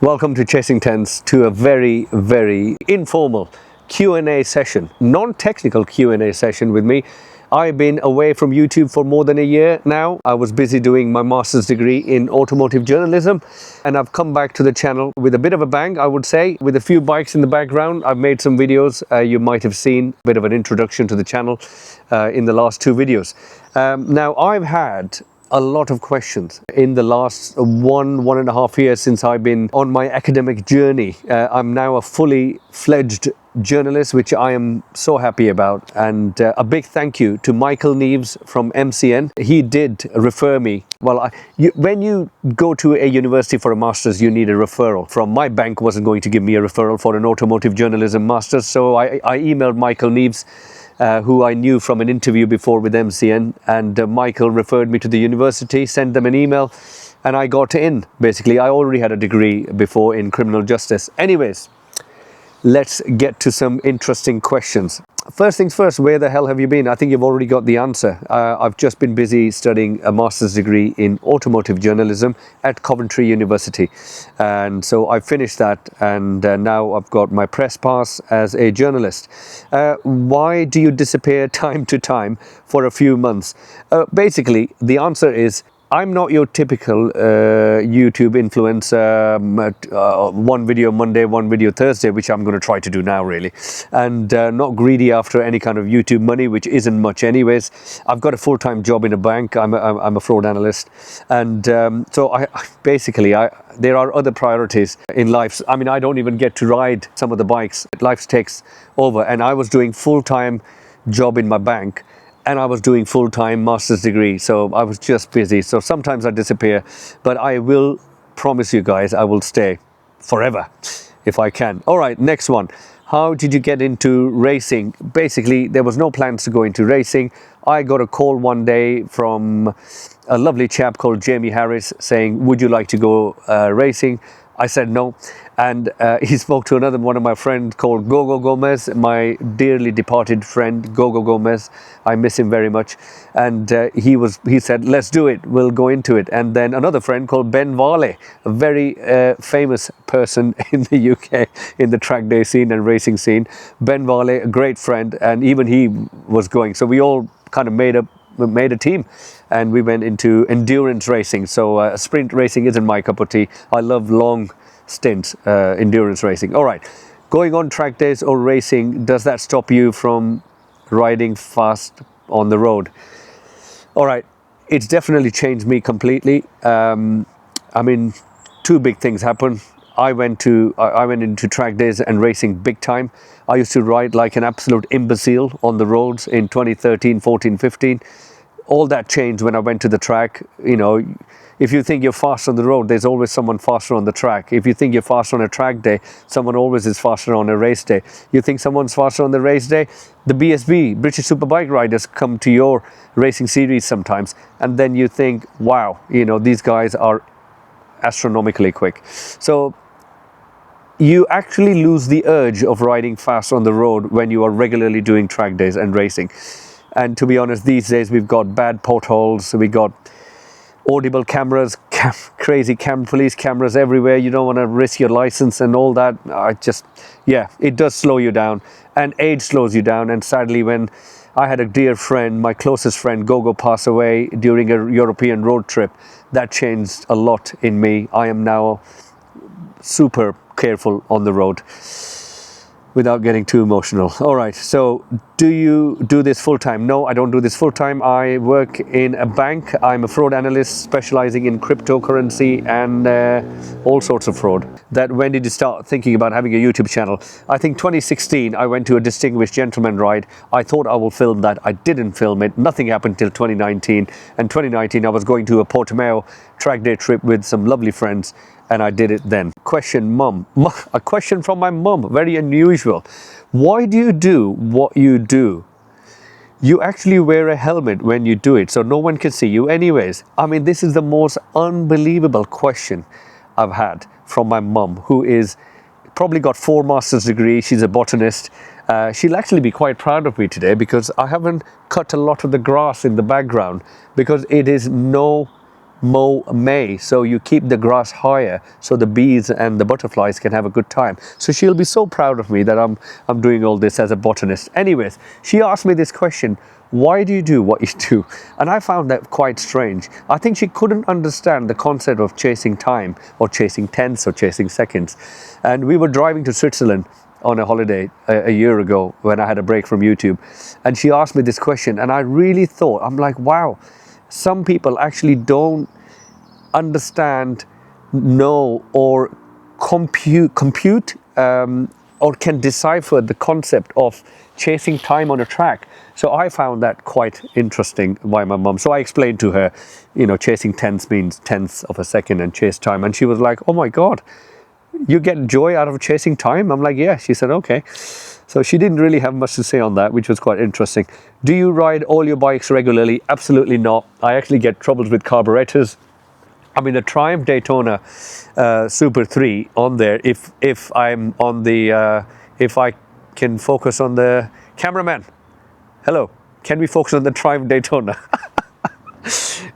Welcome to Chasing Tens, to a very, very informal Q&A session, non-technical Q&A session with me. I've been away from YouTube for more than a year now. I was busy doing my master's degree in automotive journalism, and I've come back to the channel with a bit of a bang, I would say, with a few bikes in the background. I've made some videos. You might have seen a bit of an introduction to the channel in the last two videos. Now, I've had a lot of questions in the last one and a half years since I've been on my academic journey. I'm now a fully fledged journalist, which I am so happy about. And a big thank you to Michael Neves from MCN. He did refer me. Well, when you go to a university for a master's, you need a referral. From my bank wasn't going to give me a referral for an automotive journalism master's. So I emailed Michael Neves, who I knew from an interview before with MCN, and Michael referred me to the university, sent them an email, and I got in. Basically, I already had a degree before in criminal justice. Anyways, let's get to some interesting questions. First things first, where the hell have you been? I think you've already got the answer. I've just been busy studying a master's degree in automotive journalism at Coventry University. And so I finished that, and now I've got my press pass as a journalist. Why do you disappear time to time for a few months? Basically, the answer is, I'm not your typical YouTube influencer, one video Monday, one video Thursday, which I'm going to try to do now, really. And not greedy after any kind of YouTube money, which isn't much anyways. I've got a full-time job in a bank. I'm a fraud analyst. And so there are other priorities in life. I mean, I don't even get to ride some of the bikes. Life takes over. And I was doing full-time job in my bank, and I was doing full-time master's degree, so I was just busy. So sometimes I disappear, but I will promise you guys I will stay forever if I can. All right, next one. How did you get into racing? Basically, there was no plans to go into racing. I got a call one day from a lovely chap called Jamie Harris saying, would you like to go racing? I said no, and he spoke to another one of my friends called Gogo Gomez, my dearly departed friend Gogo Gomez. I miss him very much, and he said, let's do it, we'll go into it. And then another friend called Ben Varley, a very famous person in the UK in the track day scene and racing scene. Ben Varley, a great friend, and even he was going. So we all kind of made a team, and we went into endurance racing. So sprint racing isn't my cup of tea. I love long stints, endurance racing. All right, going on track days or racing, does that stop you from riding fast on the road? All right, it's definitely changed me completely. I mean, two big things happened. I went into track days and racing big time. I used to ride like an absolute imbecile on the roads in 2013, 14, 15. All that changed when I went to the track. You know, if you think you're fast on the road, there's always someone faster on the track. If you think you're fast on a track day, someone always is faster on a race day. You think someone's faster on the race day, the BSB, British Superbike riders, come to your racing series sometimes, and then you think, wow, you know, these guys are astronomically quick. So you actually lose the urge of riding fast on the road when you are regularly doing track days and racing. And to be honest, these days we've got bad potholes, we got audible cameras, crazy police cameras everywhere. You don't want to risk your license and all that. It does slow you down, and age slows you down. And sadly, when I had a dear friend, my closest friend, Gogo, pass away during a European road trip, that changed a lot in me. I am now super careful on the road, without getting too emotional. All right, so do you do this full-time? No, I don't do this full-time. I work in a bank. I'm a fraud analyst specializing in cryptocurrency and all sorts of fraud. When did you start thinking about having a YouTube channel? I think 2016, I went to a Distinguished Gentleman ride. I thought I will film that. I didn't film it. Nothing happened till 2019. And 2019, I was going to a Portimao track day trip with some lovely friends, and I did it then. Question, mum. A question from my mum, very unusual. Why do you do what you do? You actually wear a helmet when you do it, so no one can see you anyways. I mean, this is the most unbelievable question I've had from my mum, who is probably got 4 master's degrees. She's a botanist. She'll actually be quite proud of me today because I haven't cut a lot of the grass in the background because it is no mow May, so you keep the grass higher so the bees and the butterflies can have a good time. So she'll be so proud of me that I'm doing all this as a botanist. Anyways, she asked me this question: why do you do what you do? And I found that quite strange. I think she couldn't understand the concept of chasing time, or chasing tenths, or chasing seconds. And we were driving to Switzerland on a holiday a year ago when I had a break from YouTube, and she asked me this question, and I really thought, I'm like, wow, some people actually don't understand, know, or compute or can decipher the concept of chasing time on a track. So I found that quite interesting by my mum. So I explained to her, you know, chasing tenths means tenths of a second and chase time. And she was like, oh my God, you get joy out of chasing time? I'm like, yeah. She said, okay. So she didn't really have much to say on that, which was quite interesting. Do you ride all your bikes regularly? Absolutely not. I actually get troubles with carburetors. I mean, the Triumph Daytona Super 3 on there, if I'm on the, if I can focus on the cameraman. Hello, can we focus on the Triumph Daytona?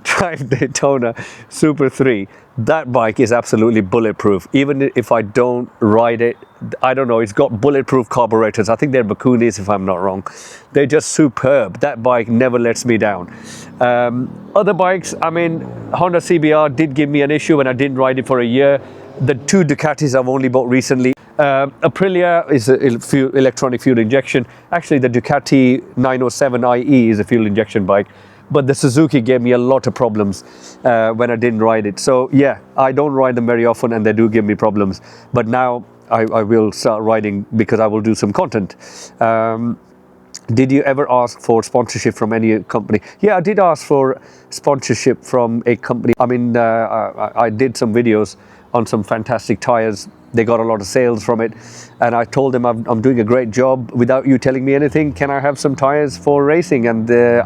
Triumph Daytona Super 3. That bike is absolutely bulletproof. Even if I don't ride it, I don't know, it's got bulletproof carburetors. I think they're Bakunis, if I'm not wrong. They're just superb. That bike never lets me down. Other bikes, I mean, Honda CBR did give me an issue when I didn't ride it for a year. The two Ducatis I've only bought recently. Aprilia is electronic fuel injection. Actually, the Ducati 907IE is a fuel injection bike. But the Suzuki gave me a lot of problems when I didn't ride it. So yeah, I don't ride them very often, and they do give me problems. But now I will start riding because I will do some content. Did you ever ask for sponsorship from any company? Yeah, I did ask for sponsorship from a company. I mean, I did some videos on some fantastic tires. They got a lot of sales from it, and I told them I'm doing a great job without you telling me anything. Can I have some tires for racing? And they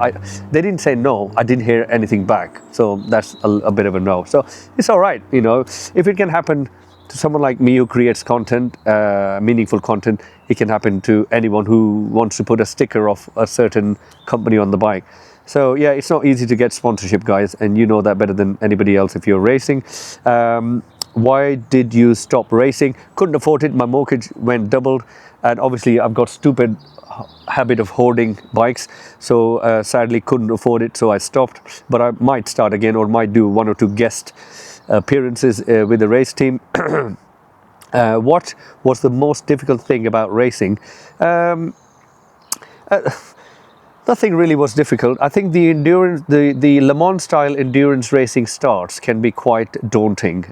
didn't say no. I didn't hear anything back, so that's a bit of a no. So it's all right, you know. If it can happen to someone like me who creates content, meaningful content, it can happen to anyone who wants to put a sticker of a certain company on the bike. So yeah, it's not easy to get sponsorship, guys, and you know that better than anybody else if you're racing. Why did you stop racing? Couldn't afford it. My mortgage went doubled, and obviously I've got stupid habit of hoarding bikes, so sadly couldn't afford it, so I stopped. But I might start again, or might do one or two guest appearances with the race team. What was the most difficult thing about racing? Nothing really was difficult. I think the endurance, the Le Mans style endurance racing starts can be quite daunting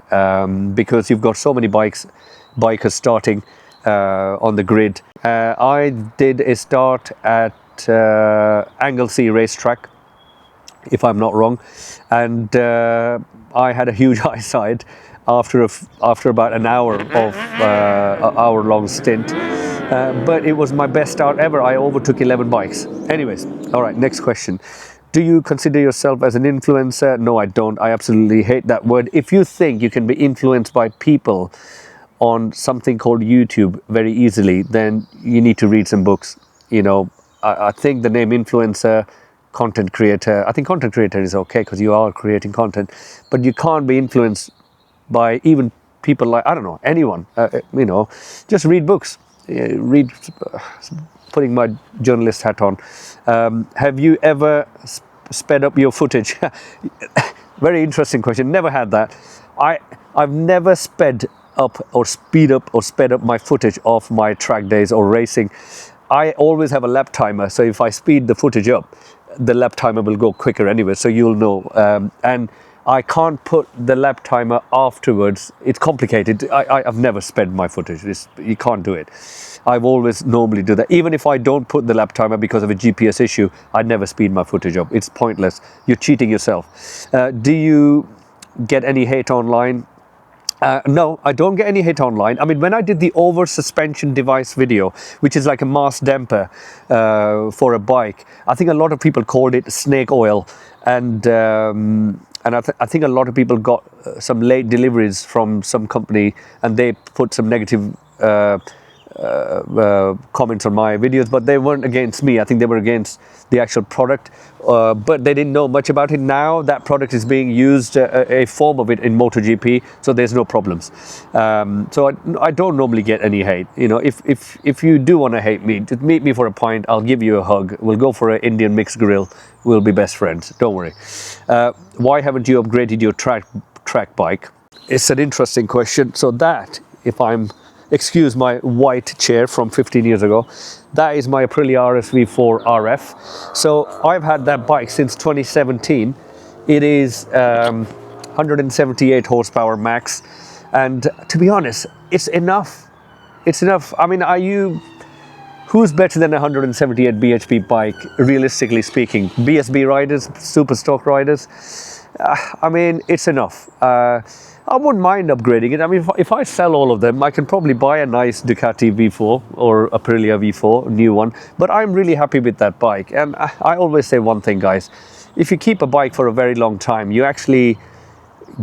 because you've got so many bikers starting on the grid. I did a start at Anglesey racetrack, if I'm not wrong, and I had a huge eyesight after about an hour of hour-long stint. But it was my best start ever. I overtook 11 bikes. Anyways, all right, next question. Do you consider yourself as an influencer? No, I don't. I absolutely hate that word. If you think you can be influenced by people on something called YouTube very easily, then you need to read some books. You know, I think the name influencer, content creator, I think content creator is okay because you are creating content, but you can't be influenced by even people like, I don't know, anyone. You know, just read books. Read, putting my journalist hat on. Have you ever sped up your footage? Very interesting question. Never had that. I've never sped up or sped up my footage of my track days or racing. I always have a lap timer, so if I speed the footage up, the lap timer will go quicker anyway, so you'll know. And I can't put the lap timer afterwards. It's complicated. I've never sped my footage. You can't do it. I've always normally do that. Even if I don't put the lap timer because of a GPS issue, I never speed my footage up. It's pointless. You're cheating yourself. Do you get any hate online? No, I don't get any hate online. I mean, when I did the over suspension device video, which is like a mass damper for a bike, I think a lot of people called it snake oil, and I think a lot of people got some late deliveries from some company, and they put some negative comments on my videos, but they weren't against me. I think they were against the actual product, but they didn't know much about it. Now that product is being used, a form of it in MotoGP, so there's no problems. So I don't normally get any hate. You know, if you do want to hate me, just meet me for a pint. I'll give you a hug. We'll go for an Indian mixed grill. We'll be best friends. Don't worry. Why haven't you upgraded your track bike? It's an interesting question. So that, if I'm, excuse my white chair from 15 years ago, that is my Aprilia RSV4 RF. So I've had that bike since 2017. It is 178 horsepower max, and to be honest, it's enough. It's enough. I mean, who's better than a 178 bhp bike, realistically speaking? BSB riders, super stock riders. I mean, it's enough. I wouldn't mind upgrading it. I mean, if I sell all of them, I can probably buy a nice Ducati V4 or Aprilia V4, new one. But I'm really happy with that bike. And I always say one thing, guys. If you keep a bike for a very long time, you actually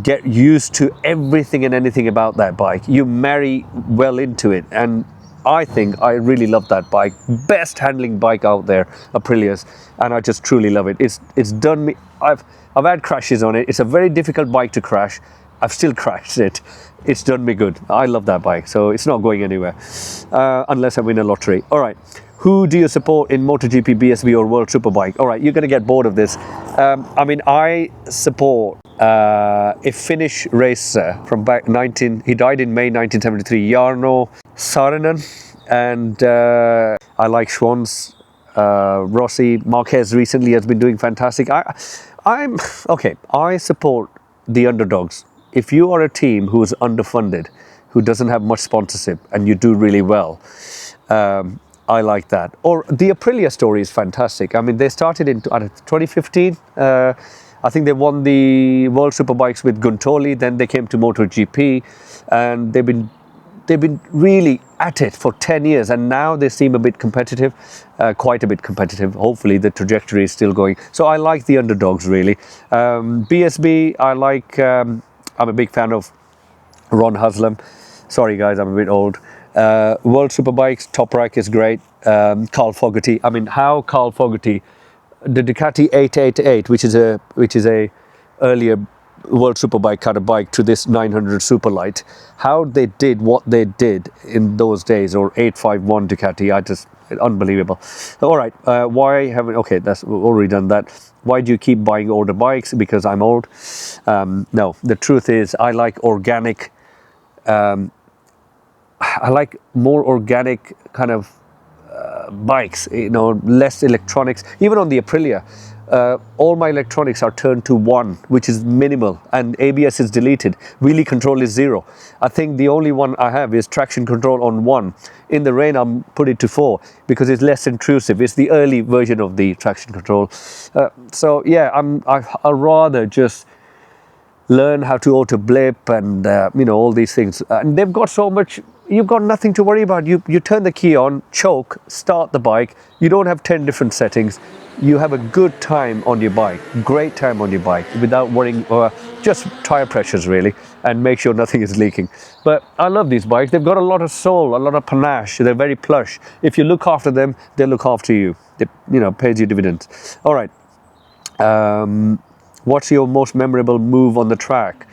get used to everything and anything about that bike. You marry well into it. And I think I really love that bike. Best handling bike out there, Aprilia's. And I just truly love it. It's done me. I've had crashes on it. It's a very difficult bike to crash. I've still crashed it. It's done me good. I love that bike, so it's not going anywhere unless I win a lottery. All right, who do you support in MotoGP, BSB or World Superbike? All right, you're going to get bored of this. I mean, I support a Finnish racer from back he died in May 1973, Journo Saarinen, and I like Schwann's, Rossi. Marquez recently has been doing fantastic. I'm okay. I support the underdogs. If you are a team who is underfunded, who doesn't have much sponsorship, and you do really well, I like that. Or the Aprilia story is fantastic. I mean, they started in 2015. I think they won the World Superbikes with Guntoli. Then they came to MotoGP, and they've been really at it for 10 years, and now they seem a bit competitive, quite a bit competitive. Hopefully the trajectory is still going. So I like the underdogs, really. BSB, I like, I'm a big fan of Ron Haslam. Sorry guys, I'm a bit old. World Superbikes, Toprak is great. Carl Fogarty, I mean, how Carl Fogarty, the Ducati 888, which is a earlier World Superbike kind of bike to this 900 Superlight, how they did what they did in those days, or 851 Ducati, unbelievable. All right, why haven't, okay, we've already done that. Why do you keep buying older bikes? Because I'm old? No, the truth is I like organic, I like more organic kind of bikes, you know, less electronics. Even on the Aprilia, all my electronics are turned to 1, which is minimal, and ABS is deleted. Wheelie control is 0. I think the only one I have is traction control on 1. In the rain, I'm put it to 4 because it's less intrusive. It's the early version of the traction control. So yeah, I'd rather just learn how to auto blip and you know, all these things. And they've got so much. You've got nothing to worry about. You turn the key on, choke, start the bike. You don't have 10 different settings. You have a good time on your bike, great time on your bike, without worrying, just tire pressures really, and make sure nothing is leaking. But I love these bikes. They've got a lot of soul, a lot of panache. They're very plush. If you look after them, they look after you. It, you know, pays you dividends. All right. What's your most memorable move on the track?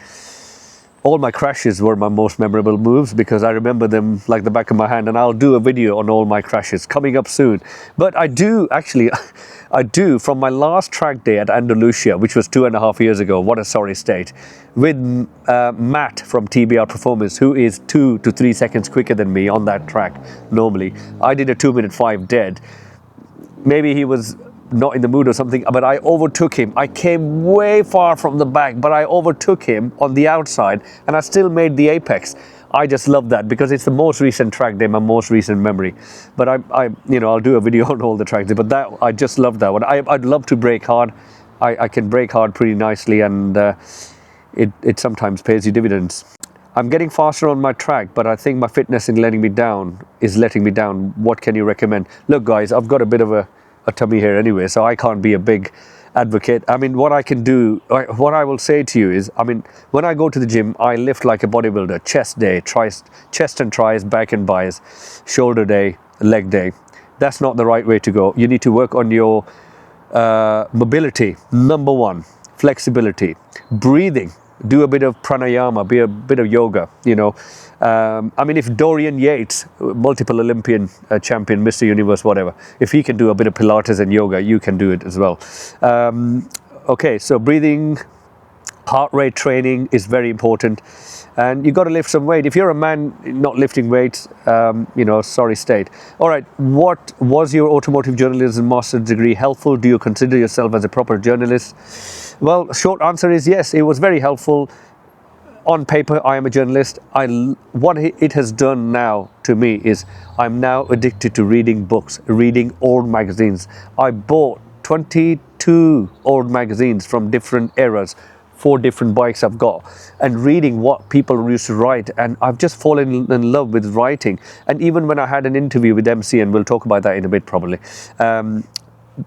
All my crashes were my most memorable moves because I remember them like the back of my hand, and I'll do a video on all my crashes coming up soon. But I do from my last track day at Andalusia, which was 2.5 years ago. What a sorry state. With Matt from TBR Performance, who is 2 to 3 seconds quicker than me on that track normally. I did a 2:05 dead. Maybe he was not in the mood or something, but I overtook him. I came way far from the back, but I overtook him on the outside, and I still made the apex. I just love that because it's the most recent track day, my most recent memory. But I'll do a video on all the track days, but that, I just love that one. I'd love to brake hard. I can brake hard pretty nicely, and it sometimes pays you dividends. I'm getting faster on my track, but I think my fitness is letting me down. What can you recommend? Look guys, I've got a bit of a tummy here anyway, so I can't be a big advocate. I mean, what I can do, what I will say to you is, I mean, when I go to the gym, I lift like a bodybuilder. Chest day, chest and tries, back and bis, shoulder day, leg day. That's not the right way to go. You need to work on your mobility. Number one, flexibility, breathing. Do a bit of pranayama, be a bit of yoga, you know. I mean, if Dorian Yates, multiple Olympian champion, Mr. Universe, whatever, if he can do a bit of Pilates and yoga, you can do it as well. Okay, so breathing, heart rate training is very important. And you got to lift some weight. If you're a man not lifting weights, you know, sorry state. All right, what was your automotive journalism master's degree helpful? Do you consider yourself as a proper journalist? Well, short answer is yes, it was very helpful. On paper, I am a journalist. What it has done now to me is I'm now addicted to reading books, reading old magazines. I bought 22 old magazines from different eras, 4 different bikes I've got, and reading what people used to write, and I've just fallen in love with writing. And even when I had an interview with MC, and we'll talk about that in a bit probably,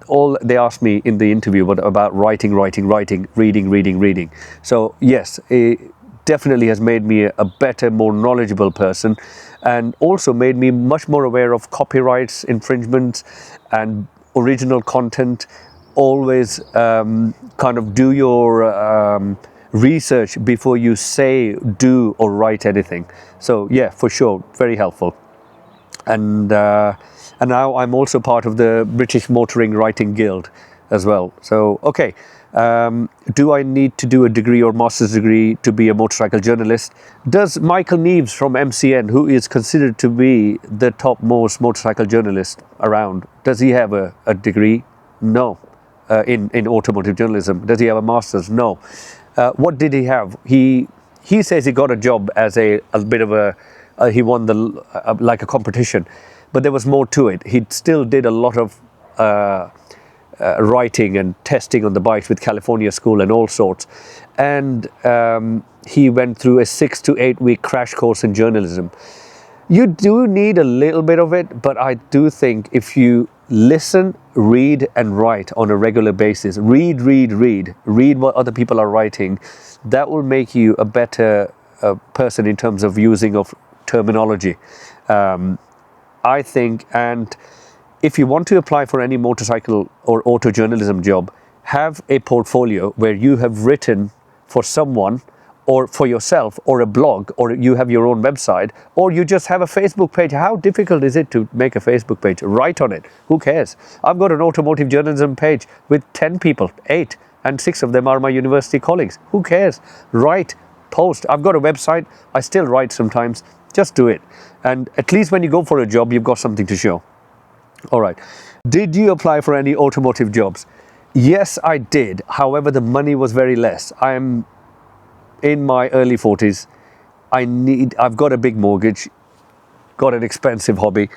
all they asked me in the interview was about writing, reading. So yes, it definitely has made me a better, more knowledgeable person, and also made me much more aware of copyrights, infringements, and original content. Always kind of do your research before you say, do, or write anything. So yeah, for sure, very helpful. And now I'm also part of the British Motoring Writing Guild as well. So okay, do I need to do a degree or master's degree to be a motorcycle journalist? Does Michael Neves from MCN, who is considered to be the topmost motorcycle journalist around, does he have a degree? No. In automotive journalism. Does he have a master's? No. What did he have? He says he got a job as a bit of a he won the like a competition, but there was more to it. He still did a lot of writing and testing on the bikes with California School and all sorts, and he went through a 6 to 8 week crash course in journalism. You do need a little bit of it, but I do think if you listen, read and write on a regular basis, read what other people are writing, that will make you a better person in terms of using of terminology, I think. And if you want to apply for any motorcycle or auto journalism job, have a portfolio where you have written for someone or for yourself, or a blog, or you have your own website, or you just have a Facebook page. How difficult is it to make a Facebook page? Write on it. Who cares? I've got an automotive journalism page with 10 people, 8, and 6 of them are my university colleagues. Who cares? Write, post. I've got a website. I still write sometimes. Just do it. And at least when you go for a job, you've got something to show. All right. Did you apply for any automotive jobs? Yes, I did. However, the money was very less. I'm in my early 40s. I've got a big mortgage, got an expensive hobby.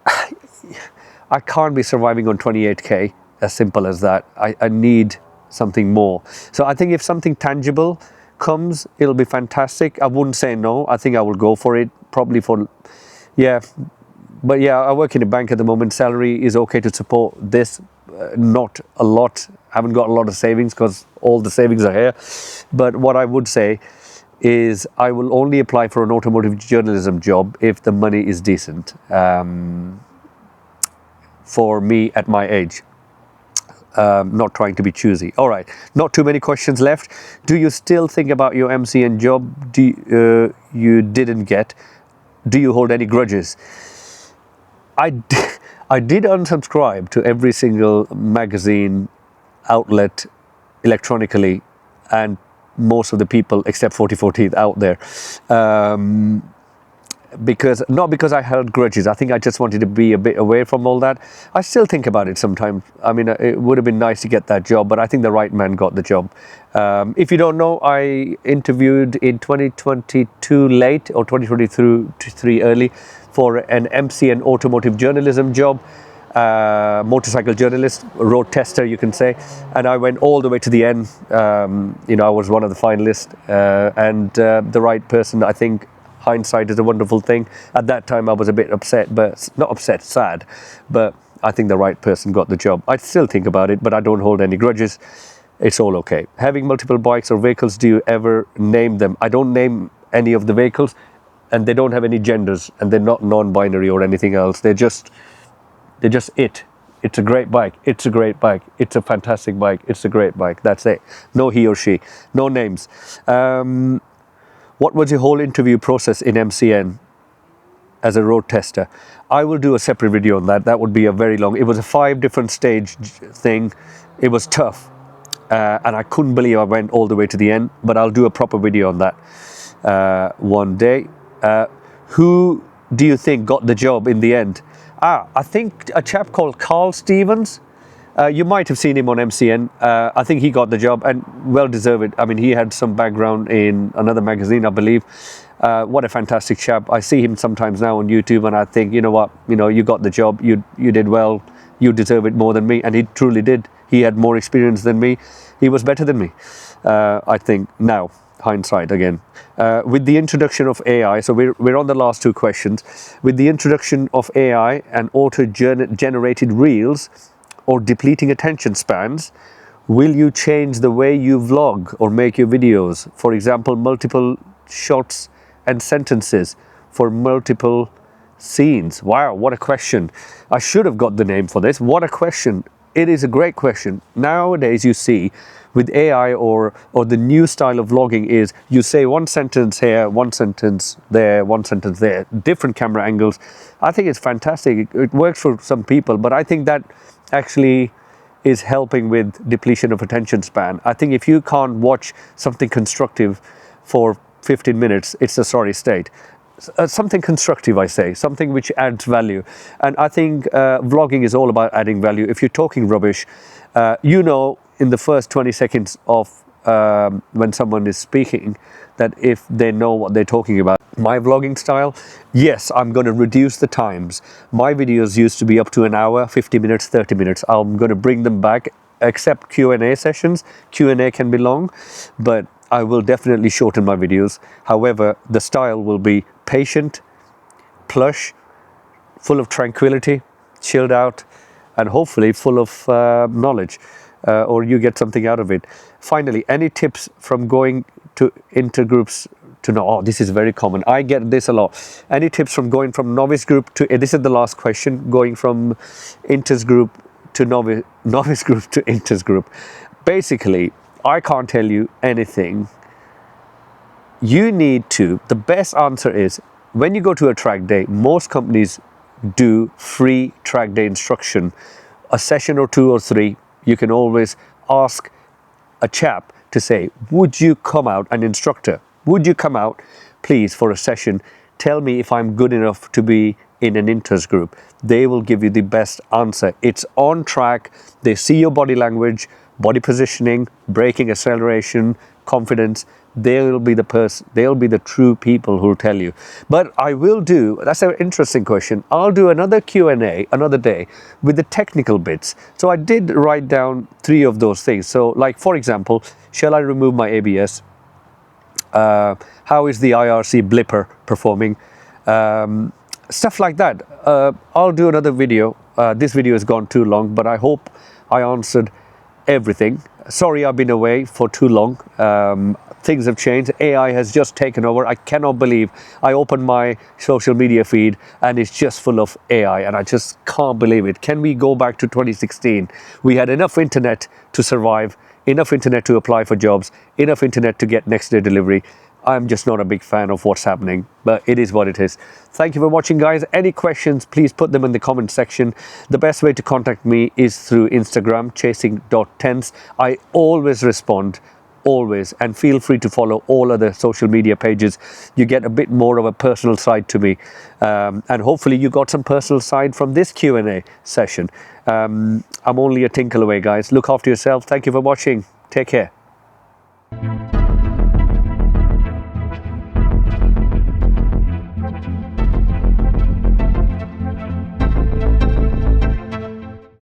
I can't be surviving on 28k, as simple as that. I need something more. So I think if something tangible comes, it'll be fantastic. I wouldn't say no. I think I will go for it, probably for, yeah. But yeah, I work in a bank at the moment. Salary is okay to support this. Not a lot. I haven't got a lot of savings because all the savings are here. But what I would say is I will only apply for an automotive journalism job if the money is decent for me at my age. Not trying to be choosy. All right, not too many questions left. Do you still think about your MCN job you didn't get? Do you hold any grudges? I did unsubscribe to every single magazine outlet electronically, and most of the people except 4014 out there, not because I held grudges. I think I just wanted to be a bit away from all that. I still think about it sometimes. I mean, it would have been nice to get that job, but I think the right man got the job. If you don't know, I interviewed in 2022 late or 2023 early for an MCN automotive journalism job, motorcycle journalist, road tester, you can say. And I went all the way to the end. I was one of the finalists, and the right person. I think hindsight is a wonderful thing. At that time, I was a bit upset, but not upset, sad. But I think the right person got the job. I still think about it, but I don't hold any grudges. It's all okay. Having multiple bikes or vehicles, do you ever name them? I don't name any of the vehicles, and they don't have any genders, and they're not non-binary or anything else. They're just it. It's a great bike. It's a great bike. It's a fantastic bike. It's a great bike. That's it. No he or she. No names. What was your whole interview process in MCN as a road tester? I will do a separate video on that. That would be a very long. It was a 5 different stage thing. It was tough. And I couldn't believe I went all the way to the end, but I'll do a proper video on that one day. Who do you think got the job in the end? I think a chap called Carl Stevens. You might have seen him on MCN. I think he got the job, and well deserved. I mean, he had some background in another magazine, I believe. What a fantastic chap. I see him sometimes now on YouTube, and I think, you know what, you got the job. You did well. You deserve it more than me, and he truly did. He had more experience than me. He was better than me, I think, now, hindsight again. With the introduction of AI, so we're on the last 2 questions. With the introduction of AI and auto-generated reels or depleting attention spans, will you change the way you vlog or make your videos? For example, multiple shots and sentences for multiple scenes. Wow, what a question. I should have got the name for this. What a question. It is a great question. Nowadays, you see, with AI or the new style of vlogging is you say one sentence here, one sentence there, one sentence there, different camera angles. I think it's fantastic. It works for some people, but I think that actually is helping with depletion of attention span. I think if you can't watch something constructive for 15 minutes, it's a sorry state. Something constructive, I say, something which adds value. And I think vlogging is all about adding value. If you're talking rubbish, in the first 20 seconds of when someone is speaking, that if they know what they're talking about. My vlogging style, yes, I'm going to reduce the times. My videos used to be up to an hour, 50 minutes, 30 minutes. I'm going to bring them back, except Q&A sessions. Q&A can be long, but I will definitely shorten my videos. However, the style will be patient, plush, full of tranquility, chilled out, and hopefully full of knowledge, or you get something out of it. Finally, any tips from going to intergroups to know? Oh, this is very common. I get this a lot. Any tips from going from novice group to, this is the last question, going from inters group to novice group to inters group. Basically, I can't tell you anything. You need to, the best answer is, when you go to a track day, most companies do free track day instruction. A session or 2 or 3, you can always ask a chap to say, would you come out, an instructor, would you come out please for a session, tell me if I'm good enough to be in an inters group. They will give you the best answer. It's on track. They see your body language, body positioning, braking, acceleration, confidence. They'll be the person, they'll be the true people who'll tell you. But I will do, that's an interesting question, I'll do another Q&A another day with the technical bits. So I did write down 3 of those things. So like, for example, shall I remove my ABS? How is the IRC blipper performing? Stuff like that. I'll do another video. This video has gone too long, but I hope I answered everything. Sorry I've been away for too long. Things have changed. AI has just taken over. I cannot believe I opened my social media feed and it's just full of AI, and I just can't believe it. Can we go back to 2016? We had enough internet to survive, enough internet to apply for jobs, enough internet to get next day delivery. I'm just not a big fan of what's happening, but it is what it is. Thank you for watching, guys. Any questions, please put them in the comment section. The best way to contact me is through Instagram, chasing.tense. I always respond, always, and feel free to follow all other social media pages. You get a bit more of a personal side to me, and hopefully you got some personal side from this Q&A session. I'm only a tinkle away, guys. Look after yourself. Thank you for watching. Take care.